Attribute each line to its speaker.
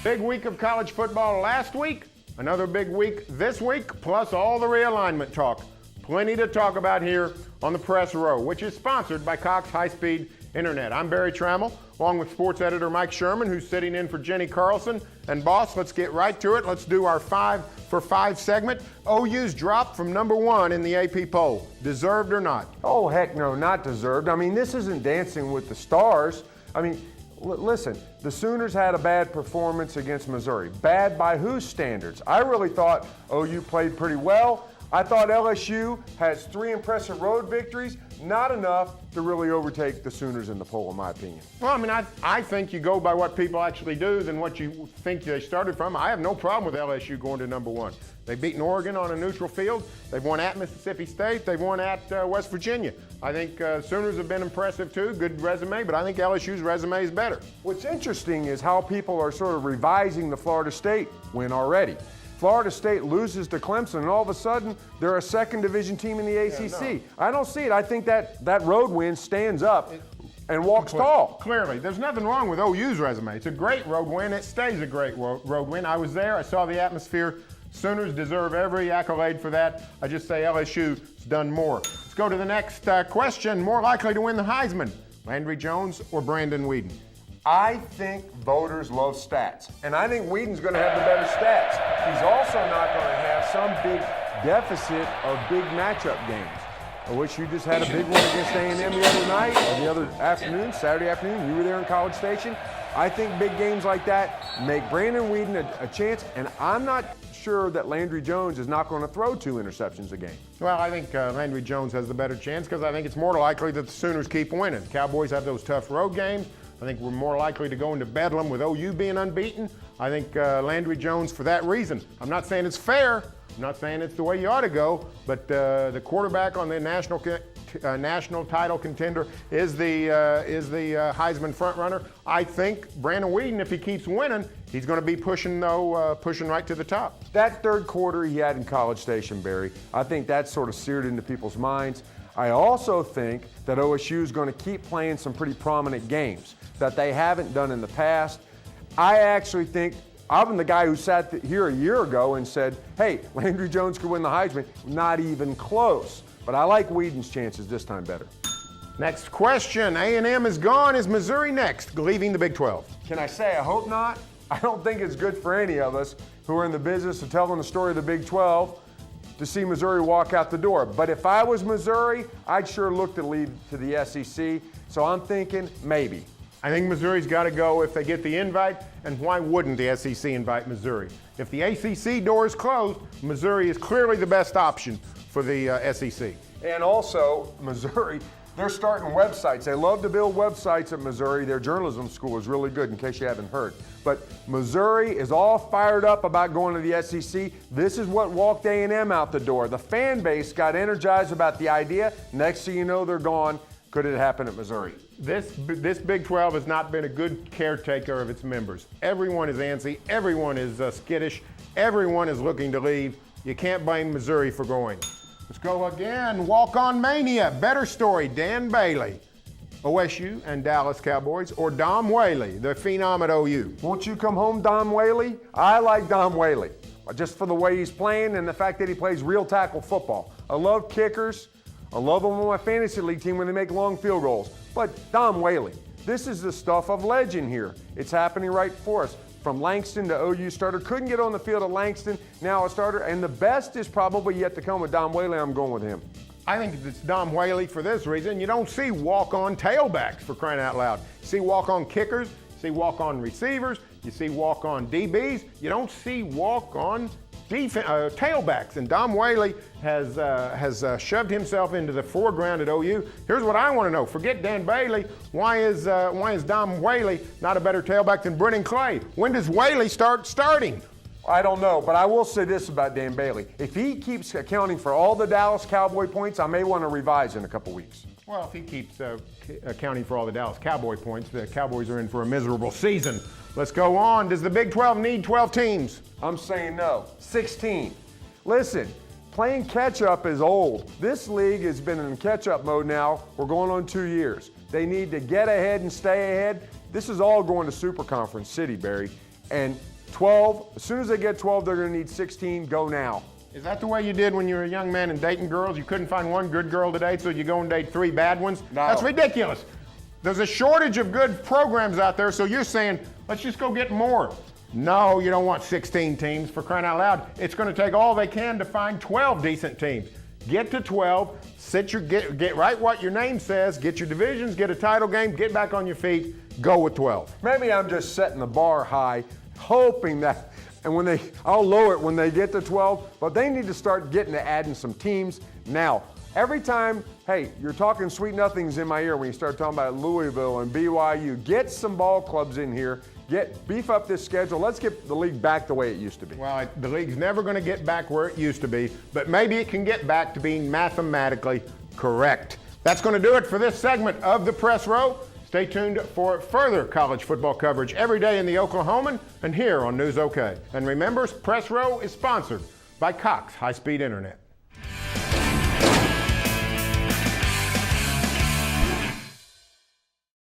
Speaker 1: Big week of college football last week, another big week this week, plus all the realignment talk. Plenty to talk about here on the Press Row, which is sponsored by Cox High-Speed Internet. I'm Barry Trammell, along with sports editor Mike Sherman, who's sitting in for Jenny Carlson. And boss, let's get right to it. Let's do our 5 for 5 segment. OU's dropped from number 1 in the AP poll. Deserved or not?
Speaker 2: Oh, heck no, not deserved. I mean, this isn't Dancing with the Stars. I mean, listen, the Sooners had a bad performance against Missouri. Bad by whose standards? I really thought OU played pretty well. I thought LSU has 3 impressive road victories, not enough to really overtake the Sooners in the poll, in my opinion.
Speaker 1: Well, I mean, I think you go by what people actually do than what you think they started from. I have no problem with LSU going to number 1. They've beaten Oregon on a neutral field. They've won at Mississippi State. They've won at West Virginia. I think Sooners have been impressive too, good resume, but I think LSU's resume is better.
Speaker 2: What's interesting is how people are sort of revising the Florida State win already. Florida State loses to Clemson, and all of a sudden, they're a second division team in the ACC.
Speaker 1: Yeah, no.
Speaker 2: I don't see it. I think that road win stands up and walks tall.
Speaker 1: Clearly, there's nothing wrong with OU's resume. It's a great road win. It stays a great road win. I was there. I saw the atmosphere. Sooners deserve every accolade for that. I just say LSU's done more. Let's go to the next question. More likely to win the Heisman, Landry Jones or Brandon Weeden?
Speaker 2: I think voters love stats, and I think Weeden's going to have the better stats. He's also not going to have some big deficit of big matchup games. I wish you just had a big one against A&M the other night or the other afternoon, Saturday afternoon. You were there in College Station. I think big games like that make Brandon Weeden a chance, and I'm not sure that Landry Jones is not going to throw 2 interceptions a game.
Speaker 1: Well, I think Landry Jones has the better chance because I think it's more likely that the Sooners keep winning. The Cowboys have those tough road games. I think we're more likely to go into Bedlam with OU being unbeaten. I think Landry Jones, for that reason, I'm not saying it's fair. I'm not saying it's the way you ought to go, but the quarterback on the national title contender is the Heisman frontrunner. I think Brandon Weeden, if he keeps winning, he's going to be pushing right to the top.
Speaker 2: That third quarter he had in College Station, Barry, I think that's sort of seared into people's minds. I also think that OSU is going to keep playing some pretty prominent games that they haven't done in the past. I actually think I'm the guy who sat here a year ago and said, hey, Landry Jones could win the Heisman. Not even close. But I like Weeden's chances this time better.
Speaker 1: Next question. A&M is gone. Is Missouri next, leaving the Big 12?
Speaker 2: Can I say I hope not? I don't think it's good for any of us who are in the business of telling the story of the Big 12 to see Missouri walk out the door. But if I was Missouri, I'd sure look to leave to the SEC. So I'm thinking maybe.
Speaker 1: I think Missouri's got to go if they get the invite, and why wouldn't the SEC invite Missouri? If the ACC door is closed, Missouri is clearly the best option for the SEC.
Speaker 2: And also, Missouri, they're starting websites. They love to build websites at Missouri. Their journalism school is really good, in case you haven't heard. But Missouri is all fired up about going to the SEC. This is what walked A&M out the door. The fan base got energized about the idea. Next thing you know, they're gone. Could it happen at Missouri?
Speaker 1: This Big 12 has not been a good caretaker of its members. Everyone is antsy. Everyone is skittish. Everyone is looking to leave. You can't blame Missouri for going. Let's go again. Walk-on mania. Better story. Dan Bailey, OSU and Dallas Cowboys, or Dom Whaley, the phenom at OU?
Speaker 2: Won't you come home, Dom Whaley? I like Dom Whaley, just for the way he's playing and the fact that he plays real tackle football. I love kickers. I love them on my fantasy league team when they make long field goals. But Dom Whaley, this is the stuff of legend here. It's happening right for us. From Langston to OU starter, couldn't get on the field at Langston, now a starter, and the best is probably yet to come with Dom Whaley. I'm going with him.
Speaker 1: I think it's Dom Whaley for this reason. You don't see walk-on tailbacks, for crying out loud. You see walk-on kickers, you see walk-on receivers, you see walk-on DBs. You don't see walk-on tailbacks, and Dom Whaley has shoved himself into the foreground at OU. Here's what I want to know. Forget Dan Bailey. Why is Dom Whaley not a better tailback than Brennan Clay? When does Whaley start starting?
Speaker 2: I don't know, but I will say this about Dan Bailey. If he keeps accounting for all the Dallas Cowboy points, I may want to revise in a couple weeks.
Speaker 1: Well, if he keeps accounting for all the Dallas Cowboy points, the Cowboys are in for a miserable season. Let's go on. Does the Big 12 need 12 teams?
Speaker 2: I'm saying no. 16. Listen, playing catch-up is old. This league has been in catch-up mode now. We're going on 2 years. They need to get ahead and stay ahead. This is all going to Super Conference City, Barry. And 12. As soon as they get 12, they're going to need 16. Go now.
Speaker 1: Is that the way you did when you were a young man and dating girls? You couldn't find one good girl to date, so you go and date 3 bad ones?
Speaker 2: No.
Speaker 1: That's ridiculous. There's a shortage of good programs out there, so you're saying, let's just go get more. No, you don't want 16 teams, for crying out loud. It's going to take all they can to find 12 decent teams. Get to 12, get right what your name says, get your divisions, get a title game, get back on your feet, go with 12.
Speaker 2: Maybe I'm just setting the bar high, hoping that, and I'll lower it when they get to 12, but they need to start getting to adding some teams now. Every time, hey, you're talking sweet nothings in my ear when you start talking about Louisville and BYU. Get some ball clubs in here. Beef up this schedule. Let's get the league back the way it used to be.
Speaker 1: Well, the league's never going to get back where it used to be, but maybe it can get back to being mathematically correct. That's going to do it for this segment of the Press Row. Stay tuned for further college football coverage every day in the Oklahoman and here on News OK. And remember, Press Row is sponsored by Cox High-Speed Internet.